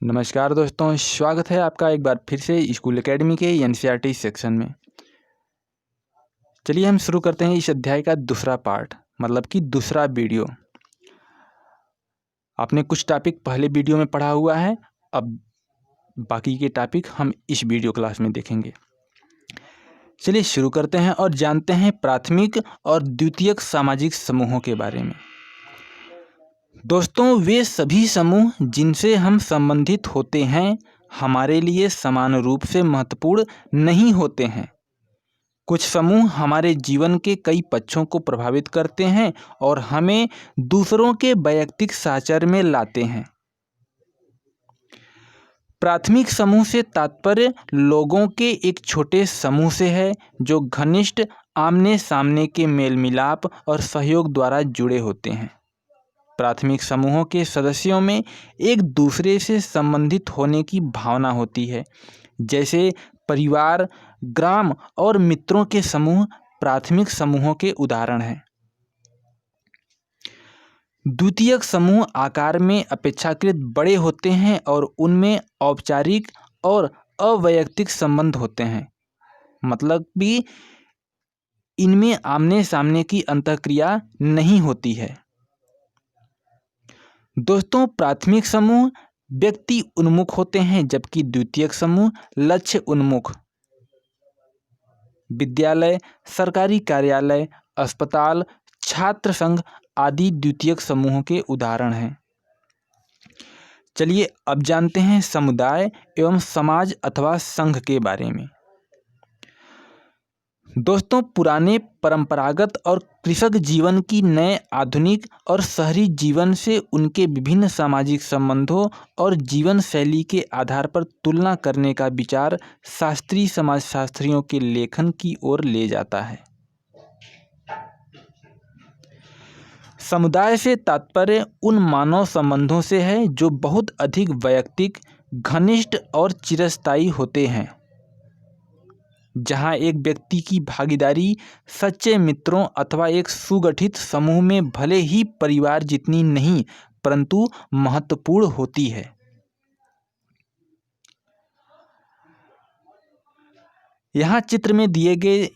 नमस्कार दोस्तों, स्वागत है आपका एक बार फिर से स्कूल एकेडमी के एनसीईआरटी सेक्शन में। चलिए हम शुरू करते हैं इस अध्याय का दूसरा पार्ट, मतलब कि दूसरा वीडियो। आपने कुछ टॉपिक पहले वीडियो में पढ़ा हुआ है, अब बाकी के टॉपिक हम इस वीडियो क्लास में देखेंगे। चलिए शुरू करते हैं और जानते हैं प्राथमिक और द्वितीयक सामाजिक समूहों के बारे में। दोस्तों, वे सभी समूह जिनसे हम संबंधित होते हैं हमारे लिए समान रूप से महत्वपूर्ण नहीं होते हैं। कुछ समूह हमारे जीवन के कई पक्षों को प्रभावित करते हैं और हमें दूसरों के वैयक्तिक साहचर्य में लाते हैं। प्राथमिक समूह से तात्पर्य लोगों के एक छोटे समूह से है जो घनिष्ठ आमने सामने के मेल मिलाप और सहयोग द्वारा जुड़े होते हैं। प्राथमिक समूहों के सदस्यों में एक दूसरे से संबंधित होने की भावना होती है, जैसे परिवार, ग्राम और मित्रों के समूह प्राथमिक समूहों के उदाहरण हैं। द्वितीयक समूह आकार में अपेक्षाकृत बड़े होते हैं और उनमें औपचारिक और अवैयक्तिक संबंध होते हैं, मतलब भी इनमें आमने सामने की अंतःक्रिया नहीं होती है। दोस्तों, प्राथमिक समूह व्यक्ति उन्मुख होते हैं जबकि द्वितीयक समूह लक्ष्य उन्मुख। विद्यालय, सरकारी कार्यालय, अस्पताल, छात्र संघ आदि द्वितीयक समूहों के उदाहरण हैं। चलिए अब जानते हैं समुदाय एवं समाज अथवा संघ के बारे में। दोस्तों, पुराने परंपरागत और कृषक जीवन की नए आधुनिक और शहरी जीवन से उनके विभिन्न सामाजिक संबंधों और जीवन शैली के आधार पर तुलना करने का विचार शास्त्रीय समाजशास्त्रियों के लेखन की ओर ले जाता है। समुदाय से तात्पर्य उन मानव संबंधों से है जो बहुत अधिक वैयक्तिक, घनिष्ठ और चिरस्थायी होते हैं, जहां एक व्यक्ति की भागीदारी सच्चे मित्रों अथवा एक सुगठित समूह में भले ही परिवार जितनी नहीं परंतु महत्वपूर्ण होती है। यहाँ चित्र में दिए गए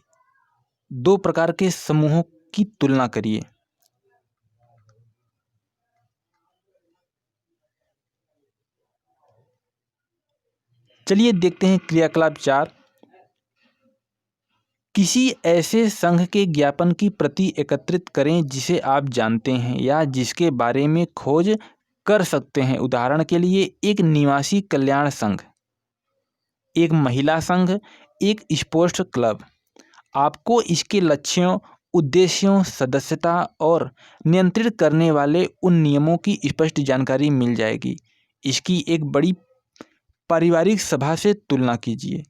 दो प्रकार के समूहों की तुलना करिए। चलिए देखते हैं क्रियाकलाप 4। किसी ऐसे संघ के ज्ञापन की प्रति एकत्रित करें जिसे आप जानते हैं या जिसके बारे में खोज कर सकते हैं। उदाहरण के लिए एक निवासी कल्याण संघ, एक महिला संघ, एक स्पोर्ट्स क्लब। आपको इसके लक्ष्यों, उद्देश्यों, सदस्यता और नियंत्रित करने वाले उन नियमों की स्पष्ट जानकारी मिल जाएगी। इसकी एक बड़ी पारिवारिक सभा से तुलना कीजिए।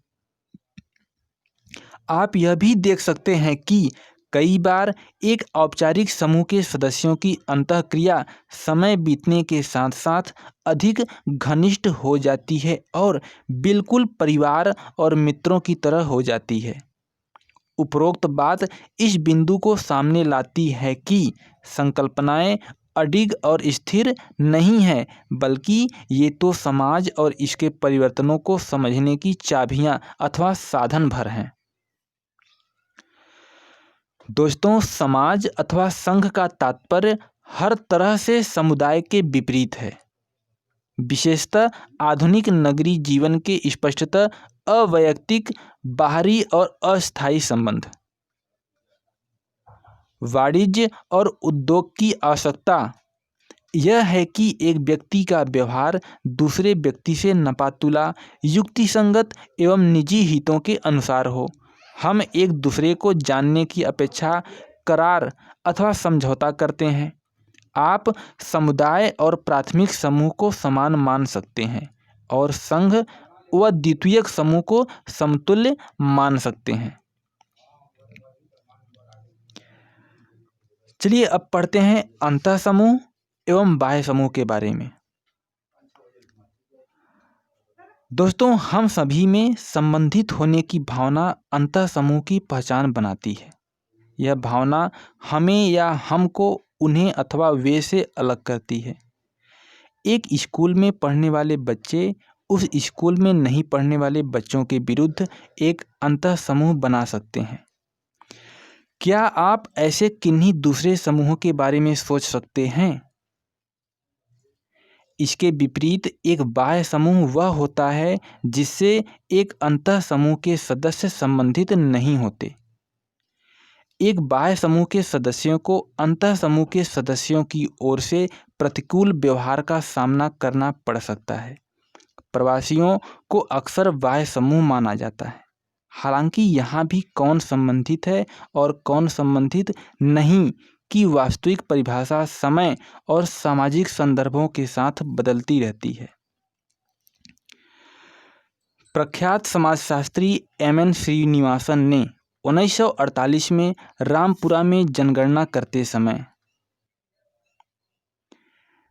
आप यह भी देख सकते हैं कि कई बार एक औपचारिक समूह के सदस्यों की अंतःक्रिया समय बीतने के साथ साथ अधिक घनिष्ठ हो जाती है और बिल्कुल परिवार और मित्रों की तरह हो जाती है। उपरोक्त बात इस बिंदु को सामने लाती है कि संकल्पनाएं अडिग और स्थिर नहीं है, बल्कि ये तो समाज और इसके परिवर्तनों को समझने की चाबियां अथवा साधन भर हैं। दोस्तों, समाज अथवा संघ का तात्पर्य हर तरह से समुदाय के विपरीत है। विशेषतः आधुनिक नगरीय जीवन के स्पष्टतः अवैयक्तिक, बाहरी और अस्थायी संबंध। वाणिज्य और उद्योग की आवश्यकता यह है कि एक व्यक्ति का व्यवहार दूसरे व्यक्ति से नपातुला, युक्तिसंगत एवं निजी हितों के अनुसार हो। हम एक दूसरे को जानने की अपेक्षा करार अथवा समझौता करते हैं। आप समुदाय और प्राथमिक समूह को समान मान सकते हैं और संघ व द्वितीयक समूह को समतुल्य मान सकते हैं। चलिए अब पढ़ते हैं अंतः समूह एवं बाह्य समूह के बारे में। दोस्तों, हम सभी में संबंधित होने की भावना अंतः समूह की पहचान बनाती है। यह भावना हमें या हमको उन्हें अथवा वे से अलग करती है। एक स्कूल में पढ़ने वाले बच्चे उस स्कूल में नहीं पढ़ने वाले बच्चों के विरुद्ध एक अंतः समूह बना सकते हैं। क्या आप ऐसे किन्हीं दूसरे समूहों के बारे में सोच सकते हैं? इसके विपरीत एक बाह्य समूह वह होता है जिससे एक अंतः समूह के सदस्य संबंधित नहीं होते। एक बाह्य समूह के सदस्यों को अंतः समूह के सदस्यों की ओर से प्रतिकूल व्यवहार का सामना करना पड़ सकता है। प्रवासियों को अक्सर बाह्य समूह माना जाता है, हालांकि यहाँ भी कौन संबंधित है और कौन संबंधित नहीं की वास्तविक परिभाषा समय और सामाजिक संदर्भों के साथ बदलती रहती है। प्रख्यात समाजशास्त्री एम.एन. श्रीनिवासन ने 1948 में रामपुरा में जनगणना करते समय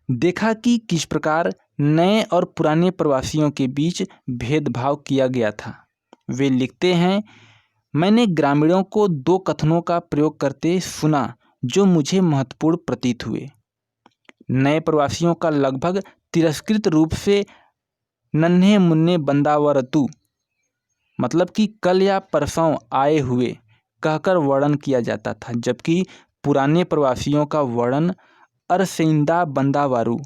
देखा कि किस प्रकार नए और पुराने प्रवासियों के बीच भेदभाव किया गया था। वे लिखते हैं, मैंने ग्रामीणों को 2 कथनों का प्रयोग करते सुना जो मुझे महत्वपूर्ण प्रतीत हुए। नए प्रवासियों का लगभग तिरस्कृत रूप से नन्हे मुन्ने बंदावरतु मतलब कि कल या परसों आए हुए कहकर वर्णन किया जाता था, जबकि पुराने प्रवासियों का वर्णन अरसेंदा बंदावारू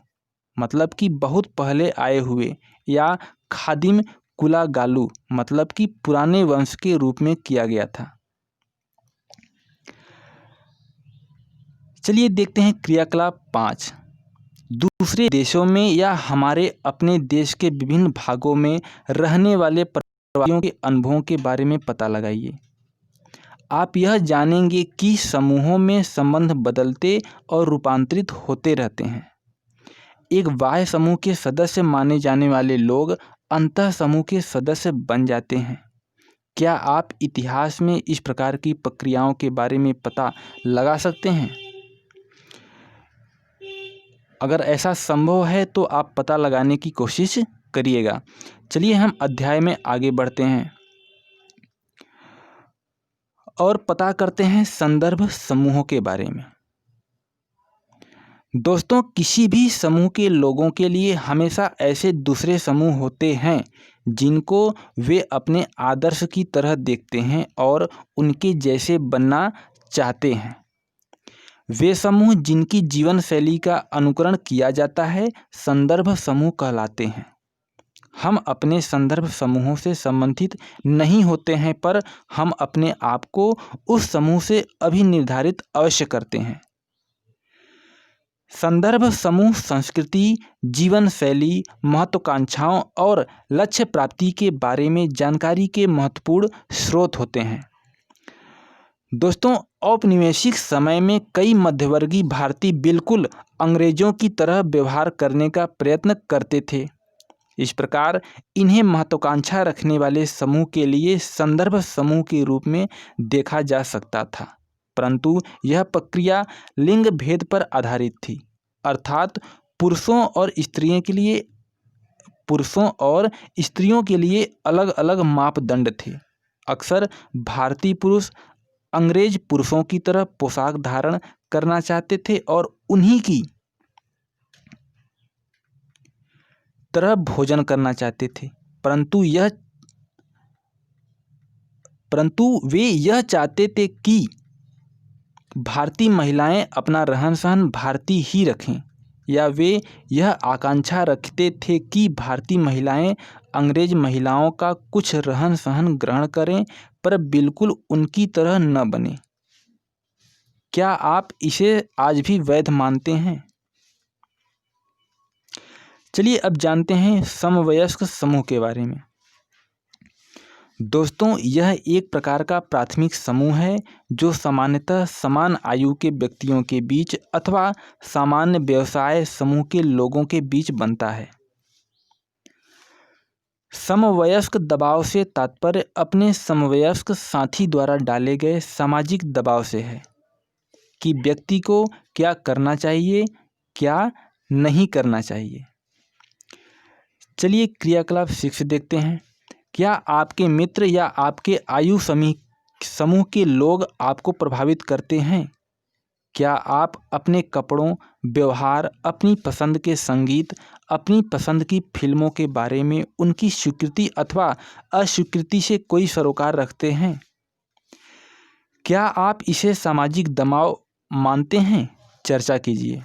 मतलब कि बहुत पहले आए हुए या खादिम कुलागालू मतलब कि पुराने वंश के रूप में किया गया था। चलिए देखते हैं क्रियाकलाप 5। दूसरे देशों में या हमारे अपने देश के विभिन्न भागों में रहने वाले प्रवासियों के अनुभवों के बारे में पता लगाइए। आप यह जानेंगे कि समूहों में संबंध बदलते और रूपांतरित होते रहते हैं। एक बाह्य समूह के सदस्य माने जाने वाले लोग अंतः समूह के सदस्य बन जाते हैं। क्या आप इतिहास में इस प्रकार की प्रक्रियाओं के बारे में पता लगा सकते हैं? अगर ऐसा संभव है तो आप पता लगाने की कोशिश करिएगा। चलिए हम अध्याय में आगे बढ़ते हैं और पता करते हैं संदर्भ समूहों के बारे में। दोस्तों, किसी भी समूह के लोगों के लिए हमेशा ऐसे दूसरे समूह होते हैं जिनको वे अपने आदर्श की तरह देखते हैं और उनके जैसे बनना चाहते हैं। वे समूह जिनकी जीवन शैली का अनुकरण किया जाता है संदर्भ समूह कहलाते हैं। हम अपने संदर्भ समूहों से संबंधित नहीं होते हैं, पर हम अपने आप को उस समूह से अभिनिर्धारित अवश्य करते हैं। संदर्भ समूह संस्कृति, जीवन शैली, महत्वाकांक्षाओं और लक्ष्य प्राप्ति के बारे में जानकारी के महत्वपूर्ण स्रोत होते हैं। दोस्तों, औपनिवेशिक समय में कई मध्यवर्गीय भारतीय बिल्कुल अंग्रेजों की तरह व्यवहार करने का प्रयत्न करते थे। इस प्रकार इन्हें महत्वाकांक्षा रखने वाले समूह के लिए संदर्भ समूह के रूप में देखा जा सकता था, परंतु यह प्रक्रिया लिंग भेद पर आधारित थी, अर्थात पुरुषों और स्त्रियों के लिए अलग अलग मापदंड थे। अक्सर भारतीय पुरुष अंग्रेज पुरुषों की तरह पोशाक धारण करना चाहते थे और उन्हीं की तरह भोजन करना चाहते थे, परंतु वे यह चाहते थे कि भारतीय महिलाएं अपना रहन सहन भारतीय ही रखें, या वे यह आकांक्षा रखते थे कि भारतीय महिलाएं अंग्रेज महिलाओं का कुछ रहन सहन ग्रहण करें पर बिल्कुल उनकी तरह न बने। क्या आप इसे आज भी वैध मानते हैं? चलिए अब जानते हैं समवयस्क समूह के बारे में। दोस्तों, यह एक प्रकार का प्राथमिक समूह है जो सामान्यतः समान आयु के व्यक्तियों के बीच अथवा सामान्य व्यवसाय समूह के लोगों के बीच बनता है। समवयस्क दबाव से तात्पर्य अपने समवयस्क साथी द्वारा डाले गए सामाजिक दबाव से है कि व्यक्ति को क्या करना चाहिए, क्या नहीं करना चाहिए। चलिए क्रियाकलाप 6 देखते हैं। क्या आपके मित्र या आपके आयु समूह के लोग आपको प्रभावित करते हैं? क्या आप अपने कपड़ों, व्यवहार, अपनी पसंद के संगीत, अपनी पसंद की फिल्मों के बारे में उनकी स्वीकृति अथवा अस्वीकृति से कोई सरोकार रखते हैं? क्या आप इसे सामाजिक दबाव मानते हैं? चर्चा कीजिए।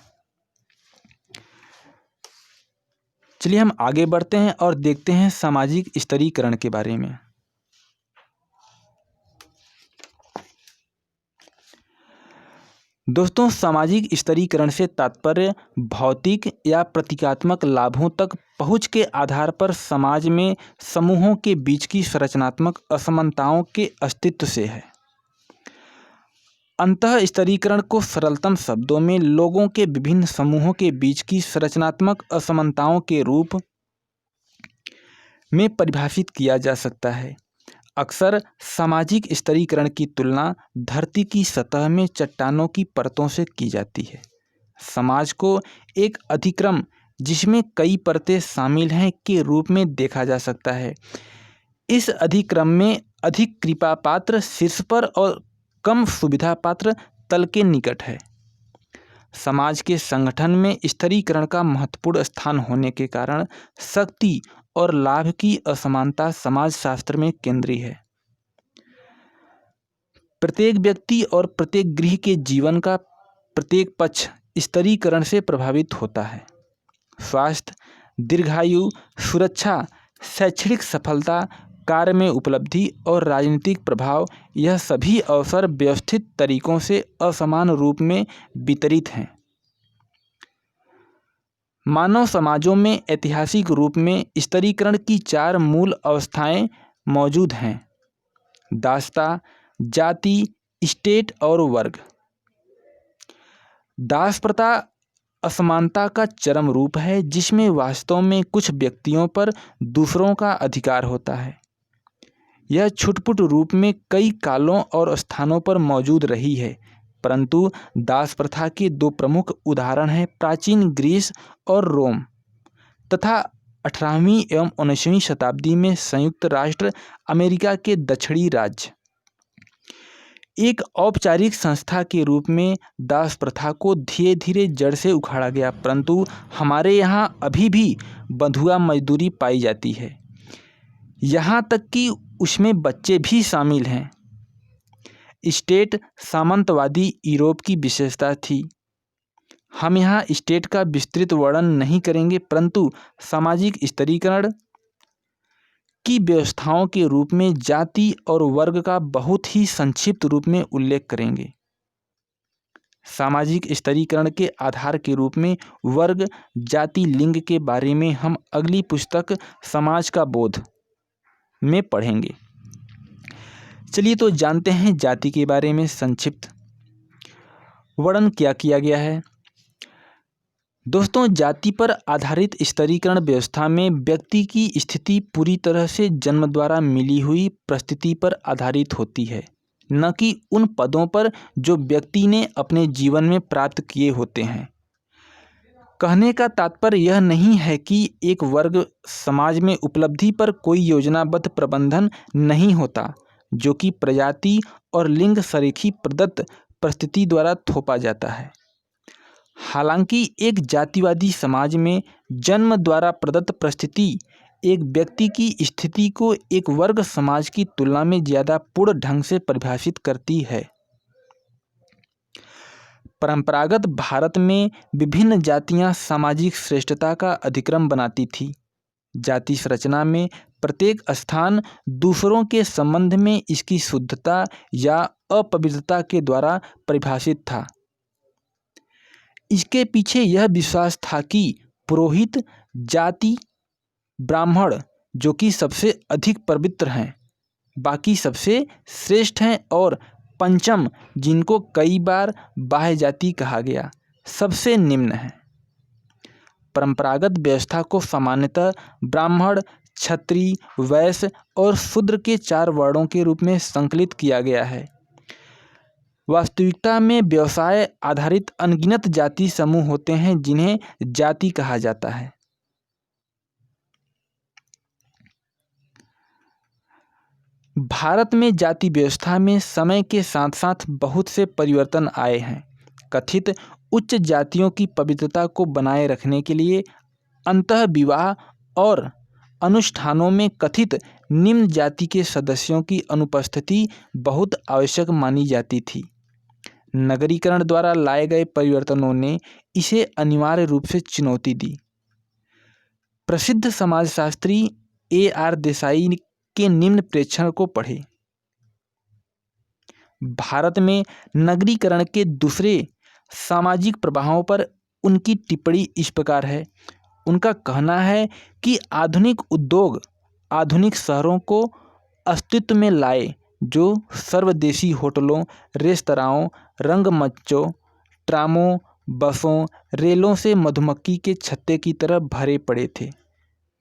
चलिए हम आगे बढ़ते हैं और देखते हैं सामाजिक स्तरीकरण के बारे में। दोस्तों, सामाजिक स्तरीकरण से तात्पर्य भौतिक या प्रतीकात्मक लाभों तक पहुंच के आधार पर समाज में समूहों के बीच की संरचनात्मक असमानताओं के अस्तित्व से है। अंतः स्तरीकरण को सरलतम शब्दों में लोगों के विभिन्न समूहों के बीच की संरचनात्मक असमानताओं के रूप में परिभाषित किया जा सकता है। अक्सर सामाजिक स्तरीकरण की तुलना धरती की सतह में चट्टानों की परतों से की जाती है। समाज को एक अधिक्रम जिसमें कई परतें शामिल हैं के रूप में देखा जा सकता है। इस अधिक्रम में अधिक कृपा पात्र शीर्ष पर और कम सुविधा पात्र तल के निकट है। समाज के संगठन में स्तरीकरण का महत्वपूर्ण स्थान होने के कारण शक्ति और लाभ की असमानता समाजशास्त्र में केंद्रीय है। प्रत्येक व्यक्ति और प्रत्येक गृह के जीवन का प्रत्येक पक्ष स्तरीकरण से प्रभावित होता है। स्वास्थ्य, दीर्घायु, सुरक्षा, शैक्षणिक सफलता, कार्य में उपलब्धि और राजनीतिक प्रभाव, यह सभी अवसर व्यवस्थित तरीकों से असमान रूप में वितरित हैं। मानव समाजों में ऐतिहासिक रूप में स्तरीकरण की 4 मूल अवस्थाएं मौजूद हैं: दासता, जाति, स्टेट और वर्ग। दास प्रथा असमानता का चरम रूप है, जिसमें वास्तव में कुछ व्यक्तियों पर दूसरों का अधिकार होता है। यह छुटपुट रूप में कई कालों और स्थानों पर मौजूद रही है, परंतु दास प्रथा के 2 प्रमुख उदाहरण हैं प्राचीन ग्रीस और रोम तथा 18वीं एवं 19वीं शताब्दी में संयुक्त राष्ट्र अमेरिका के दक्षिणी राज्य। एक औपचारिक संस्था के रूप में दास प्रथा को धीरे धीरे जड़ से उखाड़ा गया, परंतु हमारे यहाँ अभी भी बंधुआ मजदूरी पाई जाती है, यहाँ तक कि उसमें बच्चे भी शामिल हैं। स्टेट सामंतवादी यूरोप की विशेषता थी। हम यहाँ स्टेट का विस्तृत वर्णन नहीं करेंगे, परंतु सामाजिक स्तरीकरण की व्यवस्थाओं के रूप में जाति और वर्ग का बहुत ही संक्षिप्त रूप में उल्लेख करेंगे। सामाजिक स्तरीकरण के आधार के रूप में वर्ग, जाति, लिंग के बारे में हम अगली पुस्तक समाज का बोध में पढ़ेंगे। चलिए तो जानते हैं जाति के बारे में संक्षिप्त वर्णन क्या किया गया है। दोस्तों, जाति पर आधारित स्तरीकरण व्यवस्था में व्यक्ति की स्थिति पूरी तरह से जन्म द्वारा मिली हुई परिस्थिति पर आधारित होती है, न कि उन पदों पर जो व्यक्ति ने अपने जीवन में प्राप्त किए होते हैं। कहने का तात्पर्य यह नहीं है कि एक वर्ग समाज में उपलब्धि पर कोई योजनाबद्ध प्रबंधन नहीं होता, जो कि प्रजाति और लिंग सरेखी प्रदत्त परिस्थिति द्वारा थोपा जाता है। हालांकि एक जातिवादी समाज में जन्म द्वारा प्रदत्त परिस्थिति एक व्यक्ति की स्थिति को एक वर्ग समाज की तुलना में ज़्यादा पूर्ण ढंग से परिभाषित करती है। परंपरागत भारत में विभिन्न जातियां सामाजिक श्रेष्ठता का अधिक्रम बनाती थी। जाति संरचना में प्रत्येक स्थान दूसरों के संबंध में इसकी शुद्धता या अपवित्रता के द्वारा परिभाषित था। इसके पीछे यह विश्वास था कि पुरोहित जाति ब्राह्मण, जो कि सबसे अधिक पवित्र हैं, बाकी सबसे श्रेष्ठ हैं, और पंचम, जिनको कई बार बाह्य जाति कहा गया, सबसे निम्न है। परंपरागत व्यवस्था को सामान्यतः ब्राह्मण, क्षत्रिय, वैश्य और शूद्र के 4 वर्णों के रूप में संकलित किया गया है। वास्तविकता में व्यवसाय आधारित अनगिनत जाति समूह होते हैं जिन्हें जाति कहा जाता है। भारत में जाति व्यवस्था में समय के साथ साथ बहुत से परिवर्तन आए हैं। कथित उच्च जातियों की पवित्रता को बनाए रखने के लिए अंतः विवाह और अनुष्ठानों में कथित निम्न जाति के सदस्यों की अनुपस्थिति बहुत आवश्यक मानी जाती थी। नगरीकरण द्वारा लाए गए परिवर्तनों ने इसे अनिवार्य रूप से चुनौती दी। प्रसिद्ध समाजशास्त्री A.R. देसाई के निम्न प्रेक्षण को पढ़ें। भारत में नगरीकरण के दूसरे सामाजिक प्रभावों पर उनकी टिप्पणी इस प्रकार है। उनका कहना है कि आधुनिक उद्योग आधुनिक शहरों को अस्तित्व में लाए, जो सर्वदेशी होटलों, रेस्तराओं, रंगमंचों, ट्रामों, बसों, रेलों से मधुमक्खी के छत्ते की तरह भरे पड़े थे।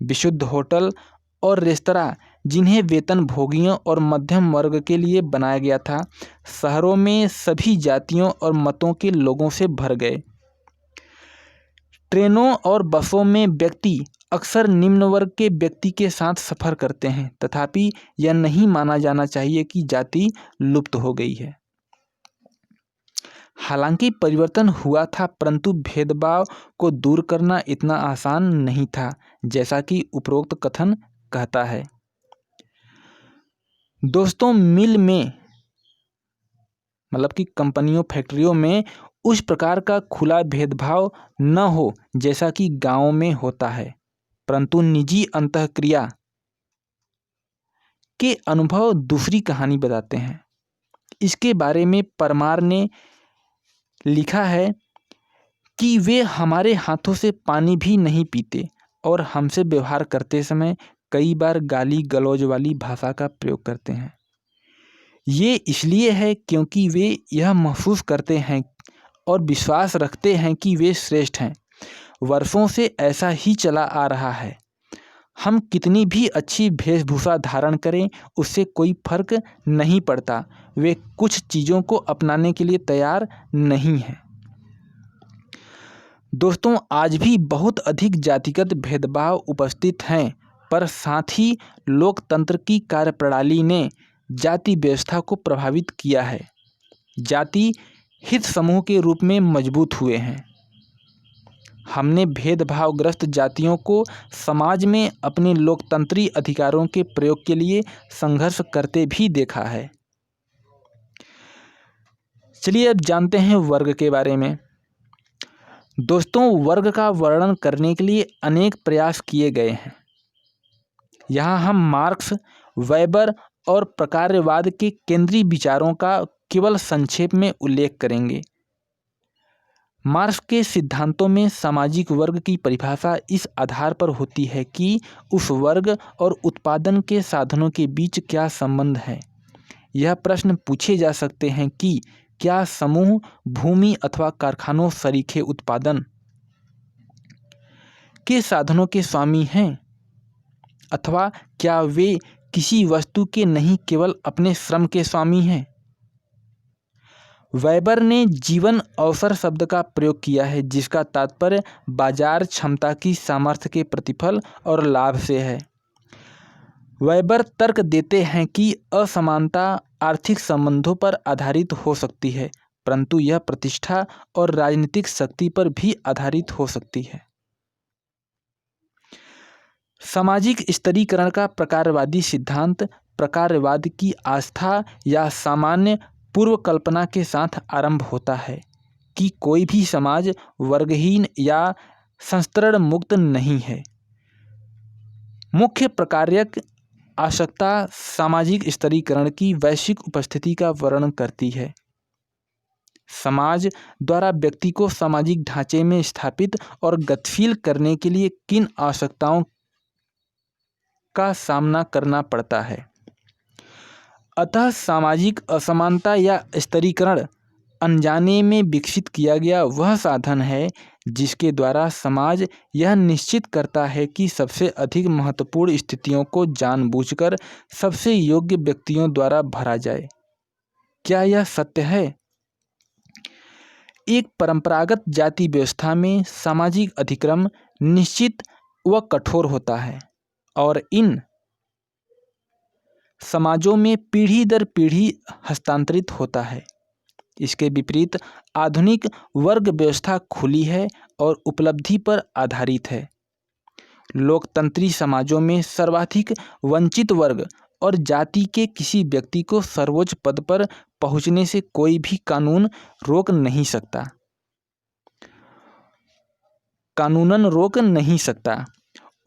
विशुद्ध होटल और रेस्तरां, जिन्हें वेतनभोगियों और मध्यम वर्ग के लिए बनाया गया था, शहरों में सभी जातियों और मतों के लोगों से भर गए। ट्रेनों और बसों में व्यक्ति अक्सर निम्न वर्ग के व्यक्ति के साथ सफ़र करते हैं, तथापि यह नहीं माना जाना चाहिए कि जाति लुप्त हो गई है। हालांकि परिवर्तन हुआ था, परंतु भेदभाव को दूर करना इतना आसान नहीं था, जैसा कि उपरोक्त कथन कहता है। दोस्तों, मिल में मतलब कि कंपनियों, फैक्ट्रियों में उस प्रकार का खुला भेदभाव न हो जैसा कि गांवों में होता है, परंतु निजी अंतःक्रिया के अनुभव दूसरी कहानी बताते हैं। इसके बारे में परमार ने लिखा है कि वे हमारे हाथों से पानी भी नहीं पीते और हमसे व्यवहार करते समय कई बार गाली गलौज वाली भाषा का प्रयोग करते हैं। ये इसलिए है क्योंकि वे यह महसूस करते हैं और विश्वास रखते हैं कि वे श्रेष्ठ हैं। वर्षों से ऐसा ही चला आ रहा है। हम कितनी भी अच्छी वेशभूषा धारण करें, उससे कोई फर्क नहीं पड़ता। वे कुछ चीज़ों को अपनाने के लिए तैयार नहीं हैं। दोस्तों, आज भी बहुत अधिक जातिगत भेदभाव उपस्थित हैं, पर साथ ही लोकतंत्र की कार्यप्रणाली ने जाति व्यवस्था को प्रभावित किया है। जाति हित समूह के रूप में मजबूत हुए हैं। हमने भेदभावग्रस्त जातियों को समाज में अपने लोकतंत्री अधिकारों के प्रयोग के लिए संघर्ष करते भी देखा है। चलिए अब जानते हैं वर्ग के बारे में। दोस्तों, वर्ग का वर्णन करने के लिए अनेक प्रयास किए गए हैं। यहाँ हम मार्क्स, वेबर और प्रकारवाद के केंद्रीय विचारों का केवल संक्षेप में उल्लेख करेंगे। मार्क्स के सिद्धांतों में सामाजिक वर्ग की परिभाषा इस आधार पर होती है कि उस वर्ग और उत्पादन के साधनों के बीच क्या संबंध है। यह प्रश्न पूछे जा सकते हैं कि क्या समूह भूमि अथवा कारखानों सरीखे उत्पादन के साधनों के स्वामी हैं, अथवा क्या वे किसी वस्तु के नहीं केवल अपने श्रम के स्वामी हैं। वेबर ने जीवन अवसर शब्द का प्रयोग किया है, जिसका तात्पर्य बाजार क्षमता की सामर्थ्य के प्रतिफल और लाभ से है। वेबर तर्क देते हैं कि असमानता आर्थिक संबंधों पर आधारित हो सकती है, परंतु यह प्रतिष्ठा और राजनीतिक शक्ति पर भी आधारित हो सकती है। सामाजिक स्तरीकरण का प्रकारवादी सिद्धांत प्रकारवाद की आस्था या सामान्य पूर्व कल्पना के साथ आरंभ होता है कि कोई भी समाज वर्गहीन या संस्तरण मुक्त नहीं है। मुख्य प्रकार्यक आवश्यकता सामाजिक स्तरीकरण की वैश्विक उपस्थिति का वर्णन करती है। समाज द्वारा व्यक्ति को सामाजिक ढांचे में स्थापित और गतिशील करने के लिए किन आवश्यकताओं का सामना करना पड़ता है। अतः सामाजिक असमानता या स्तरीकरण अनजाने में विकसित किया गया वह साधन है जिसके द्वारा समाज यह निश्चित करता है कि सबसे अधिक महत्वपूर्ण स्थितियों को जानबूझकर सबसे योग्य व्यक्तियों द्वारा भरा जाए। क्या यह सत्य है? एक परंपरागत जाति व्यवस्था में सामाजिक अधिक्रम निश्चित व कठोर होता है और इन समाजों में पीढ़ी दर पीढ़ी हस्तांतरित होता है। इसके विपरीत आधुनिक वर्ग व्यवस्था खुली है और उपलब्धि पर आधारित है। लोकतंत्री समाजों में सर्वाधिक वंचित वर्ग और जाति के किसी व्यक्ति को सर्वोच्च पद पर पहुंचने से कोई भी कानून रोक नहीं सकता, कानूनन रोक नहीं सकता।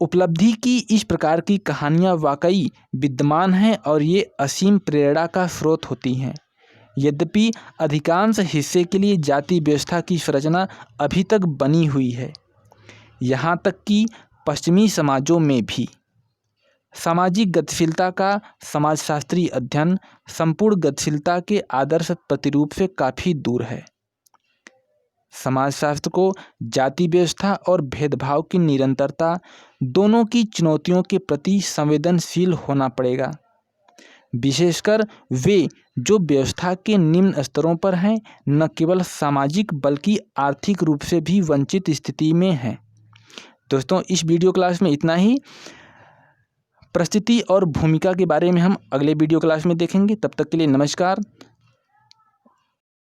उपलब्धि की इस प्रकार की कहानियां वाकई विद्यमान हैं और ये असीम प्रेरणा का स्रोत होती हैं। यद्यपि अधिकांश हिस्से के लिए जाति व्यवस्था की संरचना अभी तक बनी हुई है। यहाँ तक कि पश्चिमी समाजों में भी सामाजिक गतिशीलता का समाजशास्त्री अध्ययन संपूर्ण गतिशीलता के आदर्श प्रतिरूप से काफ़ी दूर है। समाजशास्त्र को जाति व्यवस्था और भेदभाव की निरंतरता दोनों की चुनौतियों के प्रति संवेदनशील होना पड़ेगा, विशेषकर वे जो व्यवस्था के निम्न स्तरों पर हैं, न केवल सामाजिक बल्कि आर्थिक रूप से भी वंचित स्थिति में हैं। दोस्तों, इस वीडियो क्लास में इतना ही। परिस्थिति और भूमिका के बारे में हम अगले वीडियो क्लास में देखेंगे। तब तक के लिए नमस्कार।